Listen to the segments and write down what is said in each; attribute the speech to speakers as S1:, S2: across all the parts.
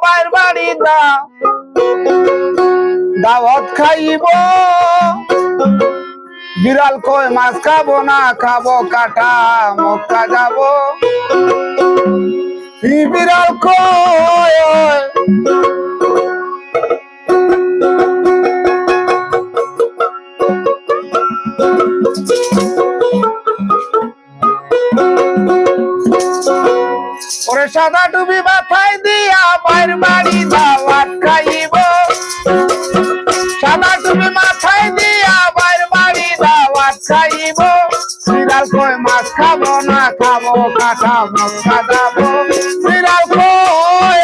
S1: বাইর বাড়ি দাওয়াত খাইব বিড়াল কয় মাছ খাবো না খাবো কাটা মক্কা যাব বিড়াল কয় ওরে সাদা টুপি মাথায় দিয়া বাইর বাড়ি দাওয়াত খাইব সাদা টুপি মাথায় দিয়া বাইর বাড়ি দাওয়াত খাইব বিড়াল কয় মাছ খাবো না খাবো কাটা মক্কা যাব বিড়াল কয়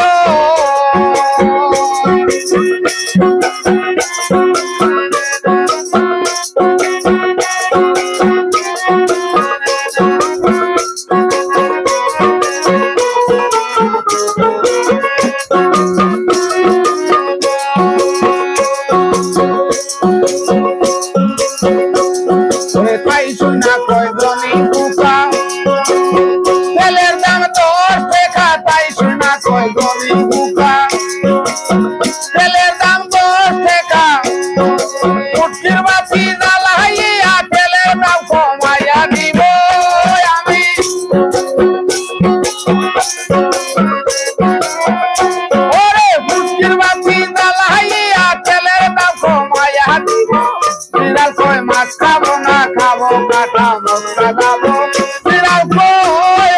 S1: তেলের দাম 10 টাকা তাই শোনা কয় গনি বুকা তেলের দাম 10 টাকা ফুটকির বাতি জ্বালাইয়া তেলের দাম কমাইয়া দিব আমি ওরে ফুটকির বাতি জ্বালাইয়া তেলের দাম কমাইয়া দিব বিড়াল কয় মাছ খাবো না খাবো কাটা মক্কা যাব বিড়াল কয়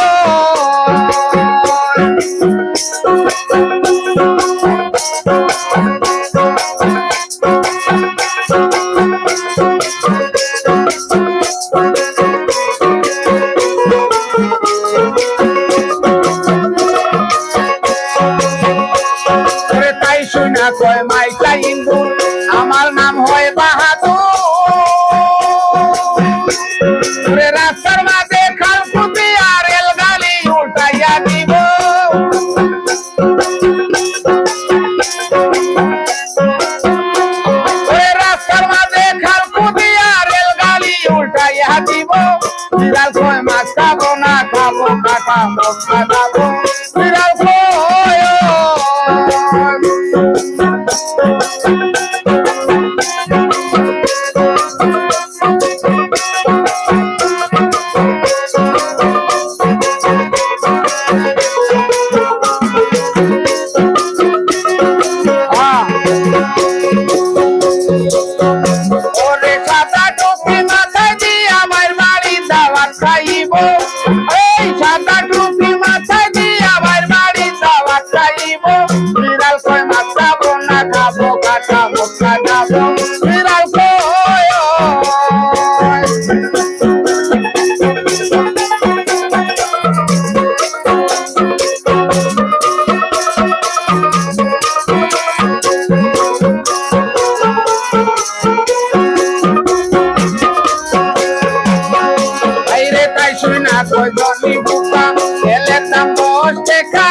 S1: তাই শুনা কয় মাইকা হিন্দু আমার নাম হয় বাহাদুর রাস্তার মাঝে খালকুতি আর রেলগাড়ি উল্টাইয়া দিব রাস্তার মাঝে খালকুতি আর রেলগাড়ি উল্টাইয়া দিব বিড়াল কয় মাছ খাবো না খাবো কাটা মক্কা যাব বিড়াল কয় ওরে সাদা টুপি মাথায় দিয়া বাইর বাড়ি দাওয়াত খাইব এই সাদা টুপি মাথায় দিয়া বাইর বাড়ি দাওয়াত খাইব বিড়াল কয় মাছ খাবো না খাবো কাটা মক্কা যাব বিড়াল কয় তাই শুনা কয় গনি বুকা তেলের দাম 10 টাকা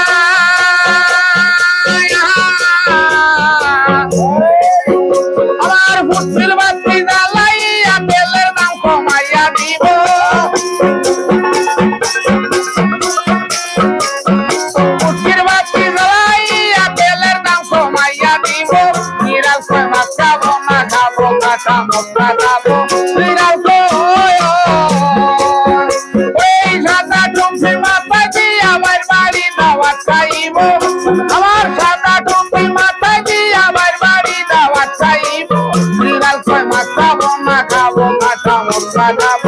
S1: আমার ফুটকির বাতি জ্বালাইয়া তেলের দাম কমাইয়া দিব ফুটকির বাতি জ্বালাইয়া তেলের দাম কমাইয়া দিব বিড়াল কয় মাছ খাবো না খাবো কাটা মক্কা যাব বিড়াল কয় সাদা টুপি মাথায় দিয়া বাইর বাড়ি দাওয়াত খাইব আমার সাদা টুপি মাথায় দিয়া বাইর বাড়ি দাওয়াত খাইব বিড়াল কয় মাছ খাবো না খাবো কাটা মক্কা যাব